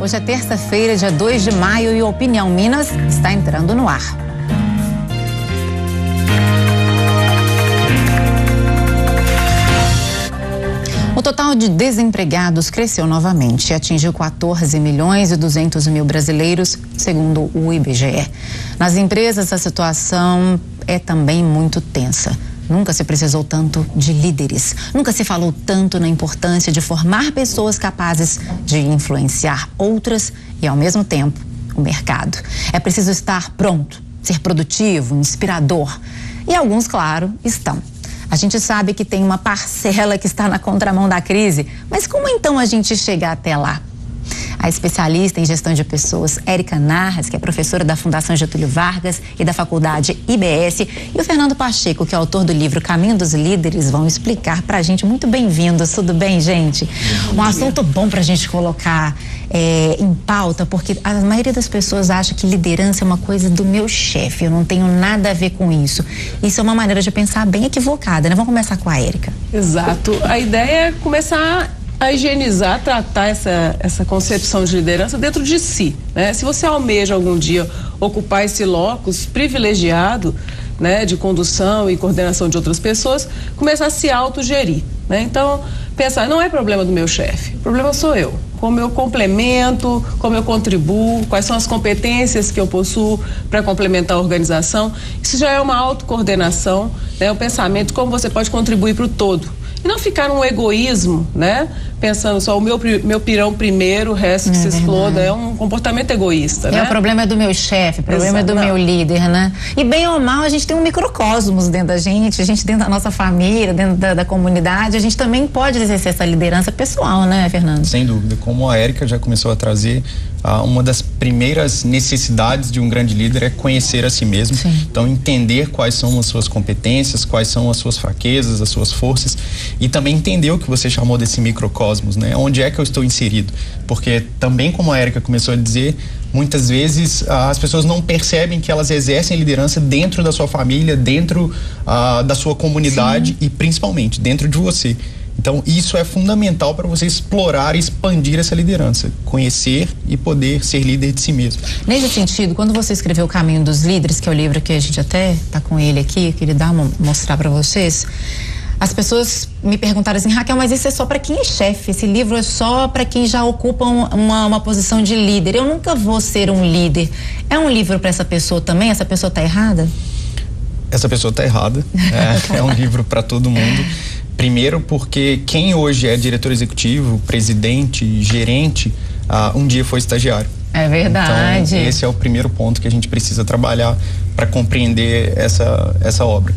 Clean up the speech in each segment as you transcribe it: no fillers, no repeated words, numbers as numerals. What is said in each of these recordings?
Hoje é terça-feira, dia 2 de maio e o Opinião Minas está entrando no ar. O total de desempregados cresceu novamente e atingiu 14.200.000 brasileiros, segundo o IBGE. Nas empresas, a situação é também muito tensa. Nunca se precisou tanto de líderes. Nunca se falou tanto na importância de formar pessoas capazes de influenciar outras e, ao mesmo tempo, o mercado. É preciso estar pronto, ser produtivo, inspirador. E alguns, claro, estão. A gente sabe que tem uma parcela que está na contramão da crise, mas como então a gente chega até lá? A especialista em gestão de pessoas, Érica Narras, que é professora da Fundação Getúlio Vargas e da Faculdade IBS, e o Fernando Pacheco, que é autor do livro Caminho dos Líderes, vão explicar pra gente. Muito bem-vindos, tudo bem, gente? Um assunto bom pra gente colocar em pauta, porque a maioria das pessoas acha que liderança é uma coisa do meu chefe, eu não tenho nada a ver com isso. Isso é uma maneira de pensar bem equivocada, né? Vamos começar com a Érica. Exato. A ideia é começar a higienizar, tratar essa concepção de liderança dentro de si, né? Se você almeja algum dia ocupar esse locus privilegiado, né, de condução e coordenação de outras pessoas, começar a se autogerir, né? Então, pensar, não é problema do meu chefe, o problema sou eu. Como eu complemento, como eu contribuo, quais são as competências que eu possuo para complementar a organização. Isso já é uma autocoordenação, né? O pensamento, como você pode contribuir para o todo. E não ficar num egoísmo, né? Pensando só o meu pirão primeiro, o resto que se exploda. É um comportamento egoísta, né? O problema é do meu chefe, o problema é do meu líder, né? E bem ou mal, a gente tem um microcosmos dentro da gente, a gente dentro da nossa família, dentro da comunidade, a gente também pode exercer essa liderança pessoal, né, Fernando? Sem dúvida. Como a Érica já começou a trazer, uma das primeiras necessidades de um grande líder é conhecer a si mesmo. Sim. Então, entender quais são as suas competências, quais são as suas fraquezas, as suas forças, e também entender o que você chamou desse microcosmos, né? Onde é que eu estou inserido? Porque também, como a Érica começou a dizer, muitas vezes as pessoas não percebem que elas exercem liderança dentro da sua família, dentro da sua comunidade. Sim. E principalmente dentro de você. Então, isso é fundamental para você explorar e expandir essa liderança, conhecer e poder ser líder de si mesmo. Nesse sentido, quando você escreveu O Caminho dos Líderes, que é o livro que a gente até está com ele aqui, eu queria mostrar para vocês, as pessoas me perguntaram assim, Raquel, mas isso é só para quem é chefe, esse livro é só para quem já ocupa uma posição de líder, eu nunca vou ser um líder. É um livro para essa pessoa também? Essa pessoa está errada? Essa pessoa está errada, é um livro para todo mundo. Primeiro porque quem hoje é diretor executivo, presidente, gerente, um dia foi estagiário. É verdade. Então, esse é o primeiro ponto que a gente precisa trabalhar para compreender essa obra.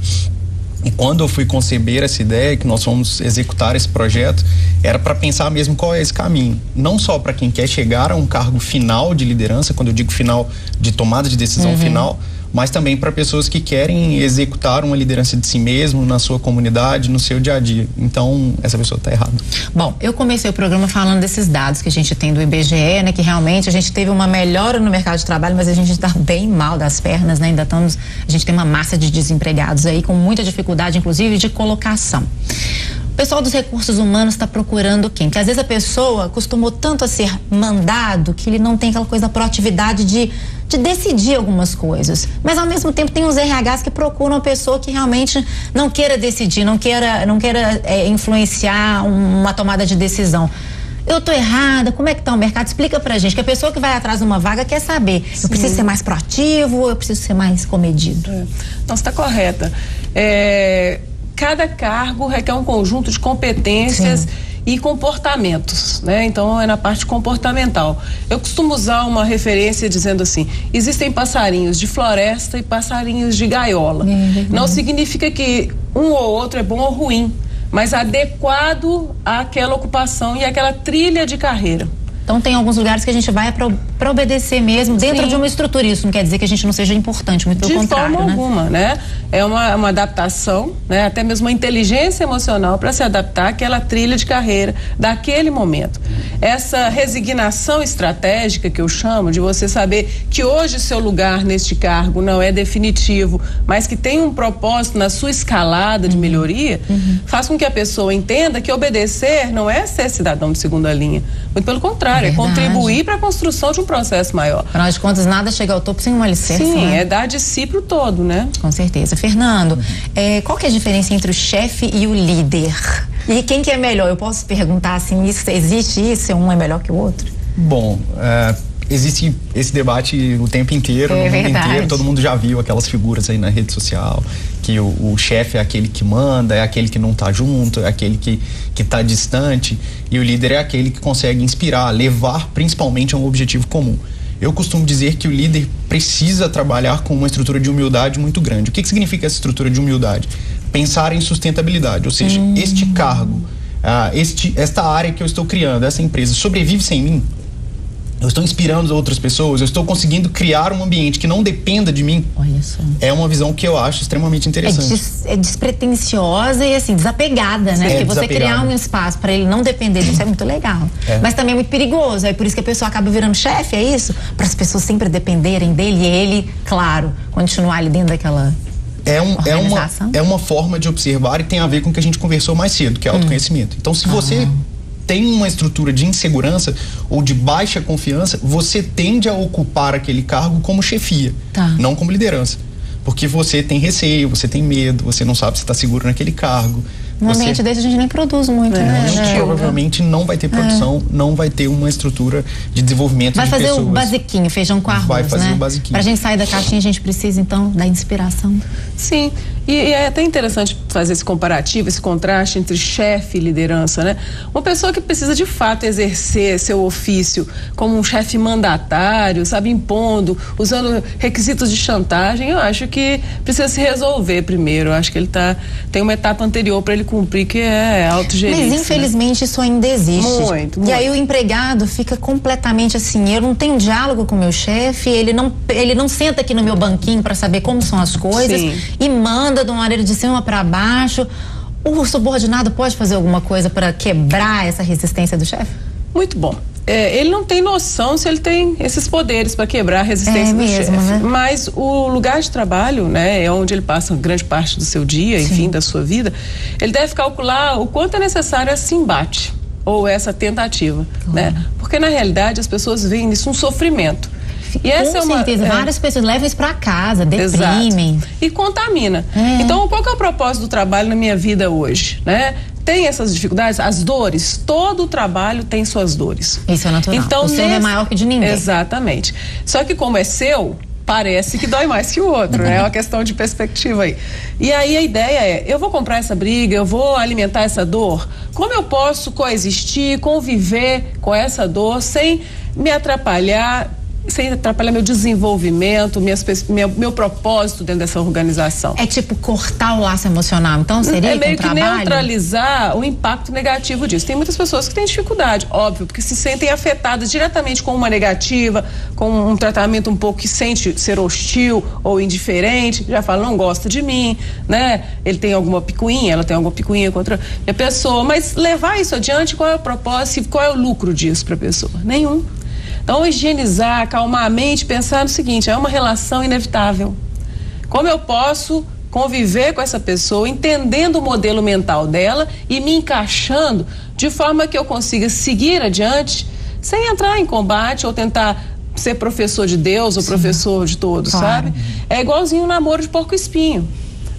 E quando eu fui conceber essa ideia, que nós fomos executar esse projeto, era para pensar mesmo qual é esse caminho. Não só para quem quer chegar a um cargo final de liderança, quando eu digo final, de tomada de decisão final, mas também para pessoas que querem executar uma liderança de si mesmo, na sua comunidade, no seu dia a dia. Então, essa pessoa está errada. Bom, eu comecei o programa falando desses dados que a gente tem do IBGE, né, que realmente a gente teve uma melhora no mercado de trabalho, mas a gente está bem mal das pernas, né, a gente tem uma massa de desempregados aí com muita dificuldade, inclusive, de colocação. O pessoal dos recursos humanos está procurando quem? Porque às vezes a pessoa acostumou tanto a ser mandado que ele não tem aquela coisa da proatividade de decidir algumas coisas. Mas ao mesmo tempo tem os RHs que procuram uma pessoa que realmente não queira decidir, não queira influenciar uma tomada de decisão. Eu tô errada? Como é que tá o mercado? Explica pra gente, que a pessoa que vai atrás de uma vaga quer saber. Sim. Eu preciso ser mais proativo ou eu preciso ser mais comedido? Não, você tá correta. Cada cargo requer um conjunto de competências. Sim. E comportamentos, né? Então é na parte comportamental. Eu costumo usar uma referência dizendo assim, existem passarinhos de floresta e passarinhos de gaiola. Não significa que um ou outro é bom ou ruim, mas adequado àquela ocupação e àquela trilha de carreira. Então tem alguns lugares que a gente vai para obedecer mesmo dentro de uma estrutura. Isso não quer dizer que a gente não seja importante, muito pelo contrário, de forma alguma, né? É uma adaptação, né? Até mesmo uma inteligência emocional para se adaptar àquela trilha de carreira daquele momento. Essa resignação estratégica que eu chamo, de você saber que hoje seu lugar neste cargo não é definitivo, mas que tem um propósito na sua escalada de melhoria, faz com que a pessoa entenda que obedecer não é ser cidadão de segunda linha. Muito pelo contrário. contrário, é contribuir para a construção de um processo maior. Afinal de contas, nada chega ao topo sem um alicerce. Sim, né? é dar de si pro todo, né? Com certeza. Fernando, qual que é a diferença entre o chefe e o líder? E quem que é melhor? Eu posso perguntar assim, existe isso? Um é melhor que o outro? Bom, existe esse debate o tempo inteiro, no mundo inteiro. Todo mundo já viu aquelas figuras aí na rede social, que o chefe é aquele que manda, é aquele que não tá junto, é aquele que tá distante, e o líder é aquele que consegue inspirar, levar principalmente a um objetivo comum. Eu costumo dizer que o líder precisa trabalhar com uma estrutura de humildade muito grande. O que significa essa estrutura de humildade? Pensar em sustentabilidade, ou seja, este cargo, esta área que eu estou criando, essa empresa, sobrevive sem mim? Eu estou inspirando outras pessoas, eu estou conseguindo criar um ambiente que não dependa de mim. Olha só. É uma visão que eu acho extremamente interessante. É despretensiosa e assim, desapegada, né? Porque você criar um espaço para ele não depender disso é muito legal. Mas também é muito perigoso. É por isso que a pessoa acaba virando chefe, é isso? Para as pessoas sempre dependerem dele e ele, claro, continuar ali dentro daquela... É uma forma de observar e tem a ver com o que a gente conversou mais cedo, que é autoconhecimento. Então, se você tem uma estrutura de insegurança ou de baixa confiança, você tende a ocupar aquele cargo como chefia, não como liderança. Porque você tem receio, você tem medo, você não sabe se está seguro naquele cargo. No ambiente desse a gente nem produz muito, né? A gente provavelmente não vai ter produção, não vai ter uma estrutura de desenvolvimento de pessoas. Vai fazer o basiquinho, feijão com arroz, vai fazer o basiquinho. Pra gente sair da caixinha, a gente precisa, então, da inspiração. Sim, e é até interessante fazer esse comparativo, esse contraste entre chefe e liderança, né? Uma pessoa que precisa, de fato, exercer seu ofício como um chefe mandatário, sabe, impondo, usando requisitos de chantagem, eu acho que precisa se resolver primeiro. Eu acho que ele tem uma etapa anterior para ele cumprir, que é autogerência. Mas infelizmente isso ainda existe. Muito. E aí o empregado fica completamente assim, eu não tenho diálogo com o meu chefe, ele não senta aqui no meu banquinho para saber como são as coisas. Sim. E manda de uma maneira de cima para baixo. O subordinado pode fazer alguma coisa para quebrar essa resistência do chefe? Muito bom. Ele não tem noção se ele tem esses poderes para quebrar a resistência do chefe. Né? Mas o lugar de trabalho, né, é onde ele passa grande parte do seu dia, enfim, da sua vida. Ele deve calcular o quanto é necessário esse embate ou essa tentativa, né? Porque na realidade as pessoas veem nisso um sofrimento. E essa com certeza, várias pessoas levam isso para casa, deprimem. Exato. E contamina. Então, qual que é o propósito do trabalho na minha vida hoje, né? Tem essas dificuldades, as dores, todo o trabalho tem suas dores. Isso é natural. Então, o seu é maior que de ninguém. Exatamente. Só que como é seu, parece que dói mais que o outro, né? É uma questão de perspectiva aí. E aí a ideia é, eu vou comprar essa briga, eu vou alimentar essa dor? Como eu posso coexistir, conviver com essa dor sem me atrapalhar, sem atrapalhar meu desenvolvimento, meu propósito dentro dessa organização? É tipo cortar o laço emocional, então seria é meio que neutralizar o impacto negativo disso. Tem muitas pessoas que têm dificuldade, óbvio, porque se sentem afetadas diretamente com uma negativa, com um tratamento um pouco que sente ser hostil ou indiferente, já fala, não gosta de mim, né? Ele tem alguma picuinha, ela tem alguma picuinha contra a pessoa, mas levar isso adiante, qual é o propósito, qual é o lucro disso para a pessoa? Nenhum. Então, higienizar, acalmar a mente, pensar no seguinte, é uma relação inevitável. Como eu posso conviver com essa pessoa, entendendo o modelo mental dela e me encaixando de forma que eu consiga seguir adiante sem entrar em combate ou tentar ser professor de Deus ou professor de todos, sabe? É igualzinho um namoro de porco-espinho.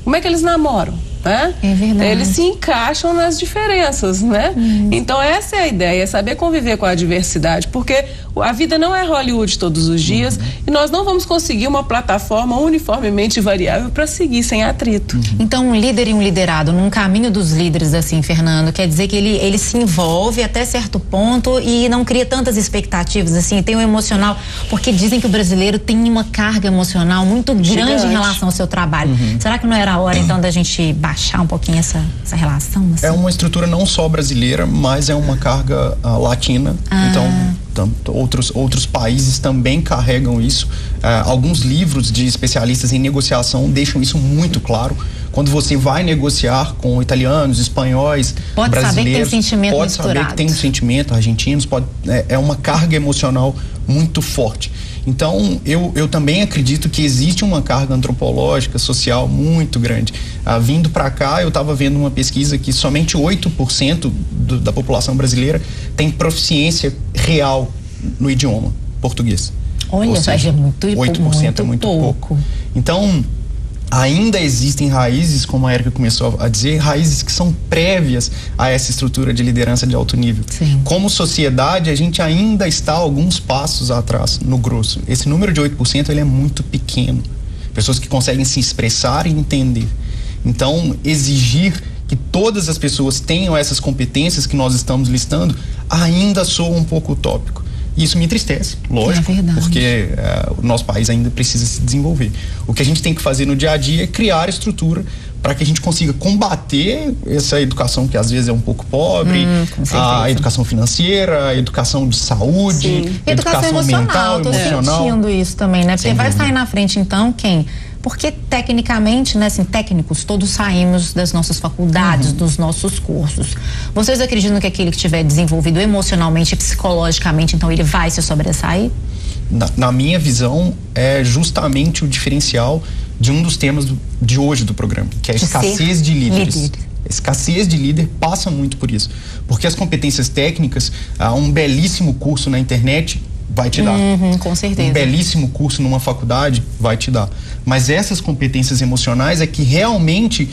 Como é que eles namoram? Né? É verdade. Eles se encaixam nas diferenças, né? Então essa é a ideia, é saber conviver com a diversidade, porque a vida não é Hollywood todos os dias e nós não vamos conseguir uma plataforma uniformemente variável para seguir sem atrito. Então um líder e um liderado num caminho dos líderes assim, Fernando, quer dizer que ele se envolve até certo ponto e não cria tantas expectativas assim, tem o emocional, porque dizem que o brasileiro tem uma carga emocional muito grande em relação ao seu trabalho. Será que não era a hora então da gente baixar um pouquinho essa relação? Assim? É uma estrutura não só brasileira, mas é uma carga latina. Então, outros países também carregam isso. Alguns livros de especialistas em negociação deixam isso muito claro. Quando você vai negociar com italianos, espanhóis, brasileiros, pode saber que tem um sentimento, argentinos, é uma carga emocional muito forte. Então, eu também acredito que existe uma carga antropológica, social muito grande. Vindo para cá, eu estava vendo uma pesquisa que somente 8% da população brasileira tem proficiência real no idioma português. Olha, seja, é muito 8% é muito pouco. Então, ainda existem raízes, como a Érica começou a dizer, raízes que são prévias a essa estrutura de liderança de alto nível. Sim. Como sociedade, a gente ainda está alguns passos atrás, no grosso. Esse número de 8% ele é muito pequeno. Pessoas que conseguem se expressar e entender. Então, exigir que todas as pessoas tenham essas competências que nós estamos listando ainda soa um pouco utópico. E isso me entristece, lógico, porque o nosso país ainda precisa se desenvolver. O que a gente tem que fazer no dia a dia é criar estrutura para que a gente consiga combater essa educação que às vezes é um pouco pobre, a educação financeira, a educação de saúde, a educação mental, emocional. Tô sentindo isso também, né? Porque vai sair na frente, então, quem? Porque tecnicamente, né, assim, técnicos, todos saímos das nossas faculdades, dos nossos cursos. Vocês acreditam que aquele que tiver desenvolvido emocionalmente e psicologicamente, então ele vai se sobressair? Na minha visão, é justamente o diferencial de um dos temas de hoje do programa, que é a escassez de líderes. Escassez de líder passa muito por isso. Porque as competências técnicas, um belíssimo curso na internet vai te dar. Com certeza. Um belíssimo curso numa faculdade vai te dar. Mas essas competências emocionais é que realmente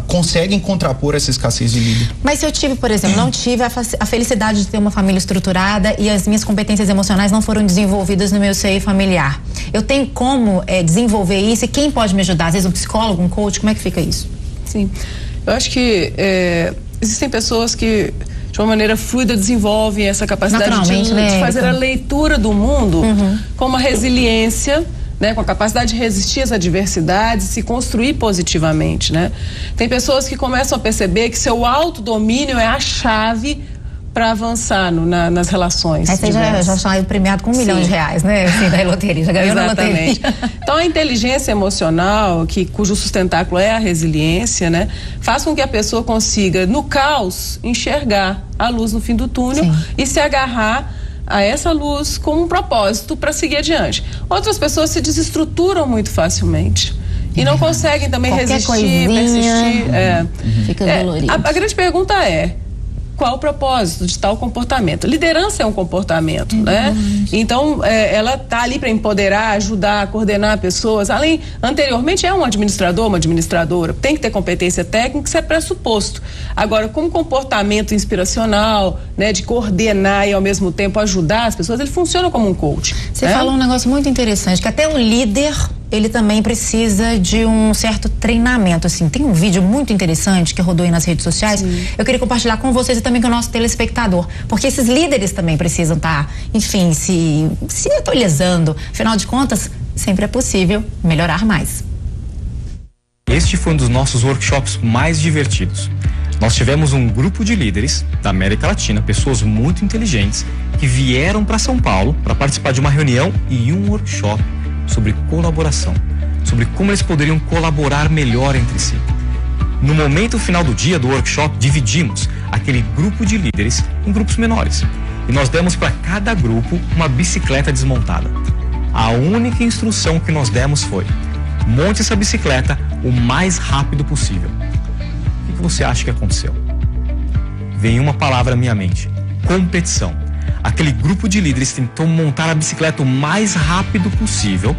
conseguem contrapor essa escassez de líder. Mas se eu tive, por exemplo, não tive a felicidade de ter uma família estruturada e as minhas competências emocionais não foram desenvolvidas no meu seio familiar, eu tenho como desenvolver isso? E quem pode me ajudar? Às vezes um psicólogo, um coach, como é que fica isso? Sim, eu acho que existem pessoas que de uma maneira fluida desenvolvem essa capacidade de fazer a leitura do mundo com uma resiliência, né, com a capacidade de resistir às adversidades, se construir positivamente, né? Tem pessoas que começam a perceber que seu autodomínio é a chave para avançar nas relações. Você já saiu premiado com R$1 milhão, né? Assim, da loteria, já ganhou na loteria. Então a inteligência emocional, cujo sustentáculo é a resiliência, né? Faz com que a pessoa consiga, no caos, enxergar a luz no fim do túnel e se agarrar a essa luz com um propósito para seguir adiante. Outras pessoas se desestruturam muito facilmente e não conseguem também resistir, persistir. Fica dolorido. A grande pergunta é: qual o propósito de tal comportamento? Liderança é um comportamento, né? Então, ela está ali para empoderar, ajudar, coordenar pessoas. Anteriormente é um administrador, uma administradora. Tem que ter competência técnica, isso é pressuposto. Agora, como comportamento inspiracional, né, de coordenar e ao mesmo tempo ajudar as pessoas, ele funciona como um coach. Você falou um negócio muito interessante, que até o líder, ele também precisa de um certo treinamento, assim. Tem um vídeo muito interessante que rodou aí nas redes sociais. Eu queria compartilhar com vocês e também com o nosso telespectador, porque esses líderes também precisam estar, enfim, se atualizando. Afinal de contas, sempre é possível melhorar mais. Este foi um dos nossos workshops mais divertidos. Nós tivemos um grupo de líderes da América Latina, pessoas muito inteligentes, que vieram para São Paulo para participar de uma reunião e um workshop sobre colaboração, sobre como eles poderiam colaborar melhor entre si. No momento final do dia do workshop, dividimos aquele grupo de líderes em grupos menores e nós demos para cada grupo uma bicicleta desmontada. A única instrução que nós demos foi: monte essa bicicleta o mais rápido possível. O que você acha que aconteceu? Veio uma palavra à minha mente: competição. Aquele grupo de líderes tentou montar a bicicleta o mais rápido possível,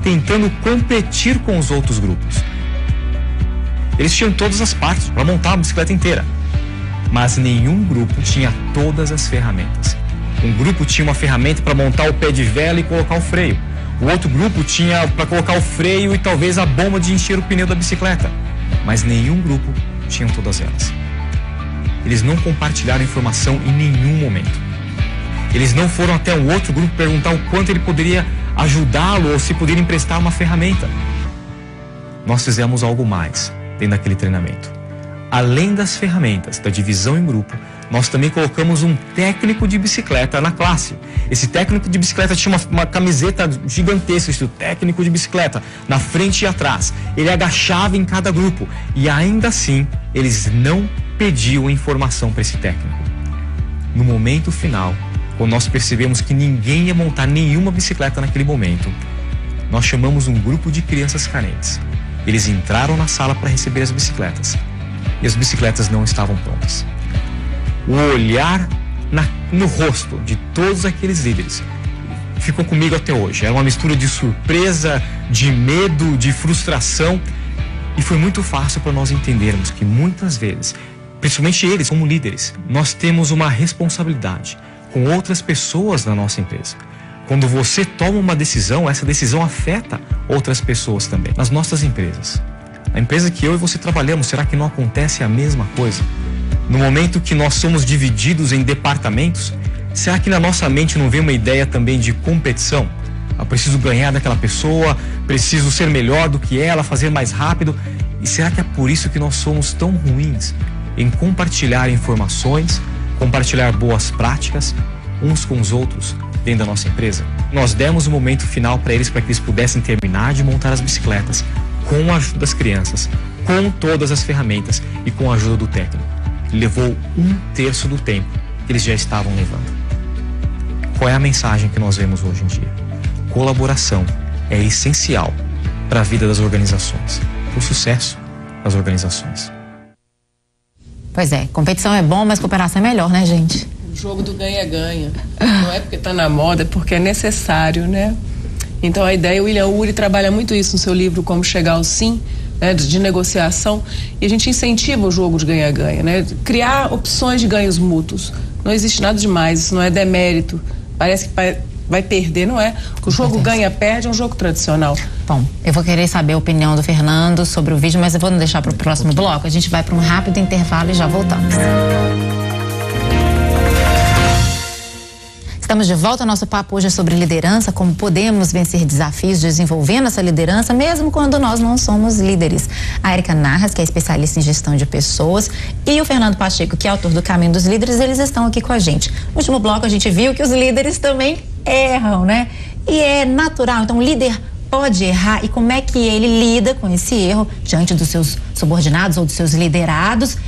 tentando competir com os outros grupos. Eles tinham todas as partes para montar a bicicleta inteira, mas nenhum grupo tinha todas as ferramentas. Um grupo tinha uma ferramenta para montar o pé de vela e colocar o freio. O outro grupo tinha para colocar o freio e talvez a bomba de encher o pneu da bicicleta, mas nenhum grupo tinha todas elas. Eles não compartilharam informação em nenhum momento. Eles não foram até o outro grupo perguntar o quanto ele poderia ajudá-lo ou se poderia emprestar uma ferramenta. Nós fizemos algo mais dentro daquele treinamento. Além das ferramentas da divisão em grupo, nós também colocamos um técnico de bicicleta na classe. Esse técnico de bicicleta tinha uma camiseta gigantesca, escrito técnico de bicicleta, na frente e atrás. Ele agachava em cada grupo e ainda assim eles não pediam informação para esse técnico. No momento final, quando nós percebemos que ninguém ia montar nenhuma bicicleta naquele momento, nós chamamos um grupo de crianças carentes. Eles entraram na sala para receber as bicicletas e as bicicletas não estavam prontas. O olhar no rosto de todos aqueles líderes ficou comigo até hoje. Era uma mistura de surpresa, de medo, de frustração, e foi muito fácil para nós entendermos que muitas vezes, principalmente eles como líderes, nós temos uma responsabilidade com outras pessoas na nossa empresa. Quando você toma uma decisão, essa decisão afeta outras pessoas também. Nas nossas empresas, a empresa que eu e você trabalhamos, será que não acontece a mesma coisa? No momento que nós somos divididos em departamentos, será que na nossa mente não vem uma ideia também de competição? Eu preciso ganhar daquela pessoa, preciso ser melhor do que ela, fazer mais rápido. E será que é por isso que nós somos tão ruins em compartilhar informações, compartilhar boas práticas uns com os outros dentro da nossa empresa? Nós demos o momento final para eles pudessem terminar de montar as bicicletas com a ajuda das crianças, com todas as ferramentas e com a ajuda do técnico. Levou 1/3 do tempo que eles já estavam levando. Qual é a mensagem que nós vemos hoje em dia? Colaboração é essencial para a vida das organizações, para o sucesso das organizações. Pois é, competição é bom, mas cooperação é melhor, né, gente? O jogo do ganha-ganha. Não é porque está na moda, é porque é necessário, né? Então a ideia, o William Ury trabalha muito isso no seu livro Como Chegar ao Sim, né, de negociação, e a gente incentiva o jogo de ganha-ganha, né? Criar opções de ganhos mútuos. Não existe nada demais, isso não é demérito. Parece que vai perder, não é? O jogo ganha-perde é um jogo tradicional. Bom, eu vou querer saber a opinião do Fernando sobre o vídeo, mas eu vou deixar para o próximo bloco. A gente vai para um rápido intervalo e já voltamos. Estamos de volta. Nosso papo hoje é sobre liderança, como podemos vencer desafios desenvolvendo essa liderança, mesmo quando nós não somos líderes. A Érica Narras, que é especialista em gestão de pessoas, e o Fernando Pacheco, que é autor do Caminho dos Líderes, eles estão aqui com a gente. No último bloco a gente viu que os líderes também erram, né? E é natural, então o líder pode errar, e como é que ele lida com esse erro diante dos seus subordinados ou dos seus liderados,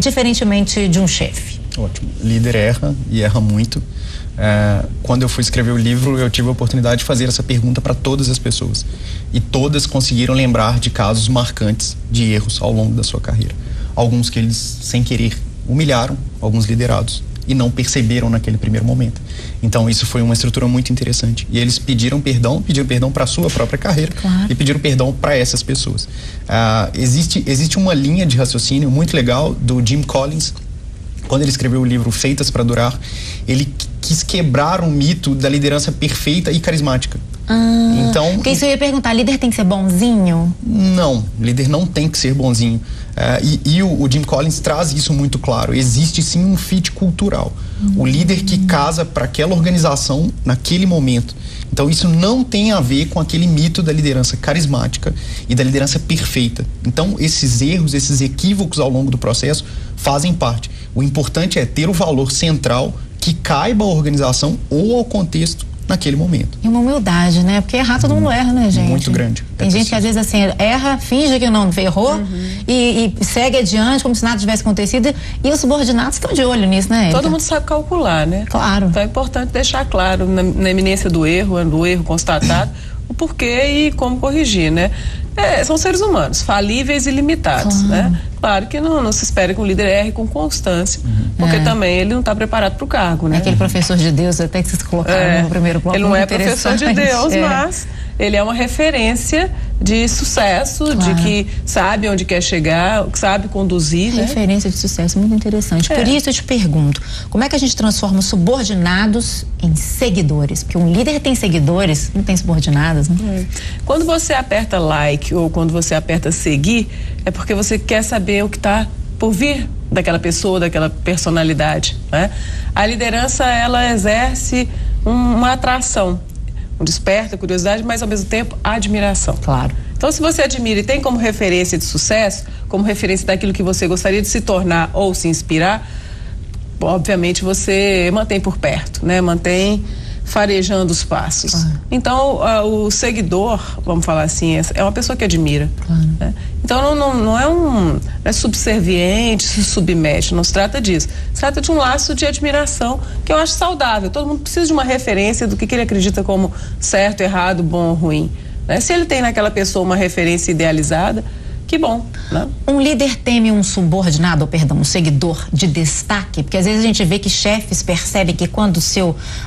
diferentemente de um chefe? Ótimo. Líder erra e erra muito. Quando eu fui escrever o livro, eu tive a oportunidade de fazer essa pergunta para todas as pessoas, e todas conseguiram lembrar de casos marcantes de erros ao longo da sua carreira. Alguns que eles, sem querer, humilharam alguns liderados e não perceberam naquele primeiro momento. Então isso foi uma estrutura muito interessante, e eles pediram perdão para a sua própria carreira. Claro. E pediram perdão para essas pessoas. Existe uma linha de raciocínio muito legal do Jim Collins. Quando ele escreveu o livro Feitas para Durar, ele quis quebrar o mito da liderança perfeita e carismática. Então, porque isso eu ia perguntar, líder tem que ser bonzinho? Não, líder não tem que ser bonzinho. O Jim Collins traz isso muito claro. Existe sim um fit cultural. O líder que casa para aquela organização naquele momento. Então isso não tem a ver com aquele mito da liderança carismática e da liderança perfeita. Então esses erros, esses equívocos ao longo do processo fazem parte. O importante é ter o valor central que caiba à organização ou ao contexto naquele momento. E uma humildade, né? Porque errar todo mundo erra, né, gente? Muito grande. Tem gente que às vezes assim, erra, finge que não errou e segue adiante como se nada tivesse acontecido, e os subordinados estão de olho nisso, né, Érica? Todo mundo sabe calcular, né? Claro. Então é importante deixar claro na iminência do erro constatado, o porquê e como corrigir, né? São seres humanos, falíveis e limitados, claro, né? Claro que não se espera que um líder erre com constância, porque também ele não está preparado para o cargo, né? Aquele professor de Deus, até que vocês colocaram no primeiro bloco. Ele não é professor de Deus, mas ele é uma referência de sucesso, claro, de que sabe onde quer chegar, sabe conduzir, né? Referência de sucesso, muito interessante. Por isso eu te pergunto, como é que a gente transforma os subordinados em seguidores? Porque um líder tem seguidores, não tem subordinados, né? Quando você aperta like ou quando você aperta seguir, é porque você quer saber o que está por vir daquela pessoa, daquela personalidade, né? A liderança, ela exerce uma atração, desperta curiosidade, mas ao mesmo tempo admiração. Claro. Então, se você admira e tem como referência de sucesso, como referência daquilo que você gostaria de se tornar ou se inspirar, obviamente você mantém por perto, né? Mantém farejando os passos. Então, o seguidor, vamos falar assim, é uma pessoa que admira. Né? Então, não é subserviente, se submete, não se trata disso. Se trata de um laço de admiração que eu acho saudável. Todo mundo precisa de uma referência do que ele acredita como certo, errado, bom ou ruim. Né? Se ele tem naquela pessoa uma referência idealizada, que bom, né? Um líder teme um subordinado, um seguidor de destaque? Porque às vezes a gente vê que chefes percebem que quando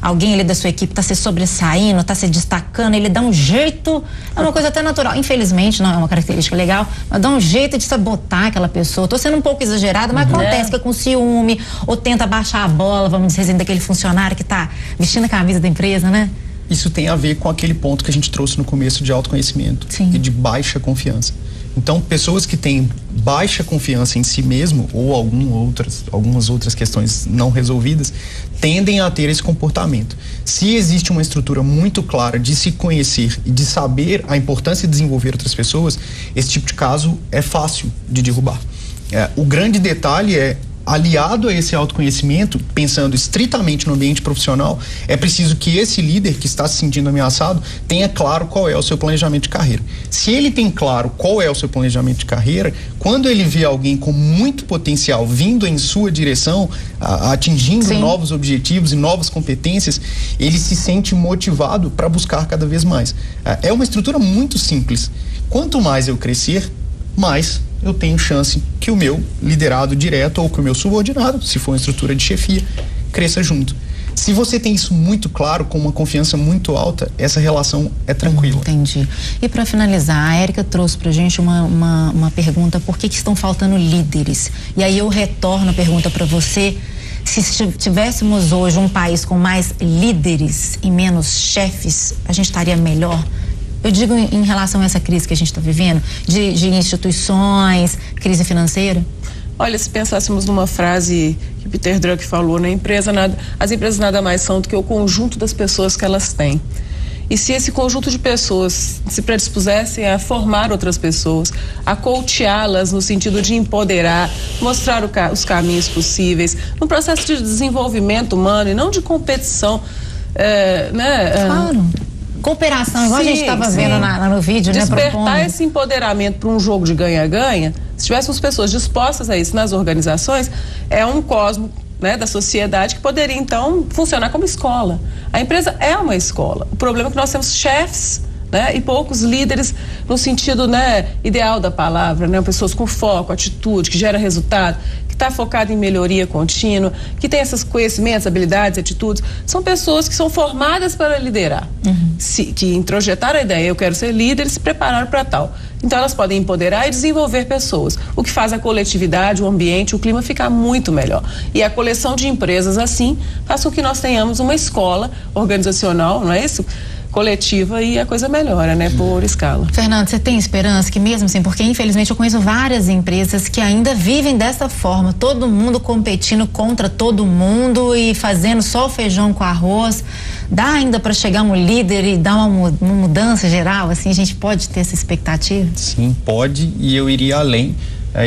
alguém ali da sua equipe está se sobressaindo, está se destacando, ele dá um jeito, é uma coisa até natural. Infelizmente, não é uma característica legal, mas dá um jeito de sabotar aquela pessoa. Tô sendo um pouco exagerada, mas acontece que é com ciúme, ou tenta baixar a bola, vamos dizer, daquele funcionário que está vestindo a camisa da empresa, né? Isso tem a ver com aquele ponto que a gente trouxe no começo de autoconhecimento. Sim. E de baixa confiança. Então, pessoas que têm baixa confiança em si mesmo ou algumas outras questões não resolvidas tendem a ter esse comportamento. Se existe uma estrutura muito clara de se conhecer e de saber a importância de desenvolver outras pessoas, esse tipo de caso é fácil de derrubar. O grande detalhe é, aliado a esse autoconhecimento, pensando estritamente no ambiente profissional, é preciso que esse líder que está se sentindo ameaçado tenha claro qual é o seu planejamento de carreira. Se ele tem claro qual é o seu planejamento de carreira, quando ele vê alguém com muito potencial vindo em sua direção, atingindo novos objetivos e novas competências, ele se sente motivado para buscar cada vez mais. É uma estrutura muito simples. Quanto mais eu crescer, mais eu tenho chance que o meu liderado direto ou que o meu subordinado, se for uma estrutura de chefia, cresça junto. Se você tem isso muito claro, com uma confiança muito alta, essa relação é tranquila. Entendi. E para finalizar, a Érica trouxe pra gente uma pergunta: por que estão faltando líderes? E aí eu retorno a pergunta para você: se tivéssemos hoje um país com mais líderes e menos chefes, a gente estaria melhor? Eu digo em relação a essa crise que a gente está vivendo, de instituições, crise financeira. Olha, se pensássemos numa frase que Peter Drucker falou, né? As empresas nada mais são do que o conjunto das pessoas que elas têm. E se esse conjunto de pessoas se predispusessem a formar outras pessoas, a coacheá-las no sentido de empoderar, mostrar os caminhos possíveis, num processo de desenvolvimento humano e não de competição, né? Claro. Cooperação, igual a gente estava vendo no vídeo, despertar esse empoderamento para um jogo de ganha-ganha. Se tivéssemos pessoas dispostas a isso nas organizações, é um cosmo, né, da sociedade que poderia então funcionar como escola. A empresa é uma escola. O problema é que nós temos chefes, né, e poucos líderes no sentido, né, ideal da palavra, né, pessoas com foco, atitude, que gera resultado, que está focado em melhoria contínua, que tem esses conhecimentos, habilidades, atitudes. São pessoas que são formadas para liderar, que introjetaram a ideia, eu quero ser líder, e se prepararam para tal. Então elas podem empoderar e desenvolver pessoas, o que faz a coletividade, o ambiente, o clima ficar muito melhor. E a coleção de empresas assim faz com que nós tenhamos uma escola organizacional, não é isso? Coletiva, e a coisa melhora, né, por escala. Fernando, você tem esperança que mesmo assim, porque infelizmente eu conheço várias empresas que ainda vivem dessa forma, todo mundo competindo contra todo mundo e fazendo só o feijão com arroz, dá ainda para chegar um líder e dar uma mudança geral, assim, a gente pode ter essa expectativa? Sim, pode, e eu iria além.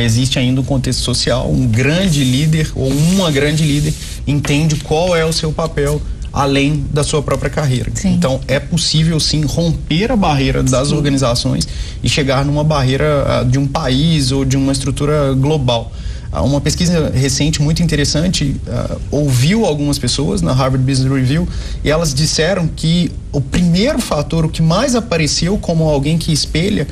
Existe ainda um contexto social, um grande líder ou uma grande líder entende qual é o seu papel além da sua própria carreira. Sim. Então é possível sim romper a barreira das organizações e chegar numa barreira de um país ou de uma estrutura global. Uma pesquisa recente muito interessante ouviu algumas pessoas na Harvard Business Review e elas disseram que o primeiro fator, o que mais apareceu como alguém que espelha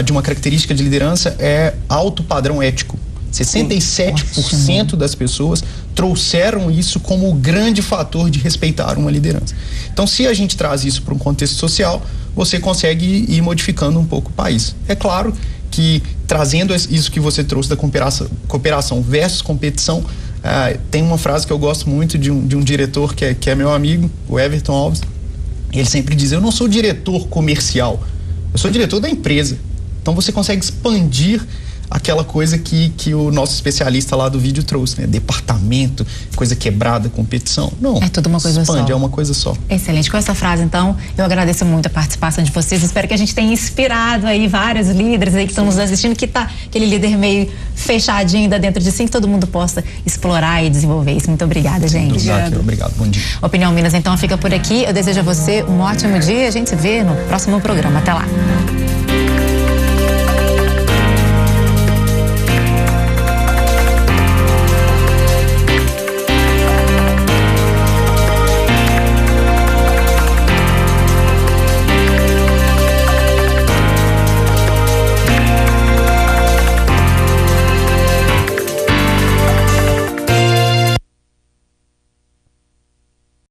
de uma característica de liderança, é alto padrão ético. 67% das pessoas trouxeram isso como o grande fator de respeitar uma liderança. Então, se a gente traz isso para um contexto social, você consegue ir modificando um pouco o país. É claro que, trazendo isso que você trouxe da cooperação versus competição, tem uma frase que eu gosto muito de um diretor que é meu amigo, o Everton Alves. Ele sempre diz: eu não sou diretor comercial, eu sou diretor da empresa. Então, você consegue expandir aquela coisa que o nosso especialista lá do vídeo trouxe, né? Departamento, coisa quebrada, competição. Não. É tudo uma coisa expande, só. É uma coisa só. Excelente. Com essa frase, então, eu agradeço muito a participação de vocês. Espero que a gente tenha inspirado aí vários líderes aí que estão nos assistindo, que tá aquele líder meio fechadinho ainda dentro de si, que todo mundo possa explorar e desenvolver isso. Muito obrigada, gente. Obrigado. Bom dia. Opinião Minas, então, fica por aqui. Eu desejo a você um ótimo dia. A gente se vê no próximo programa. Até lá.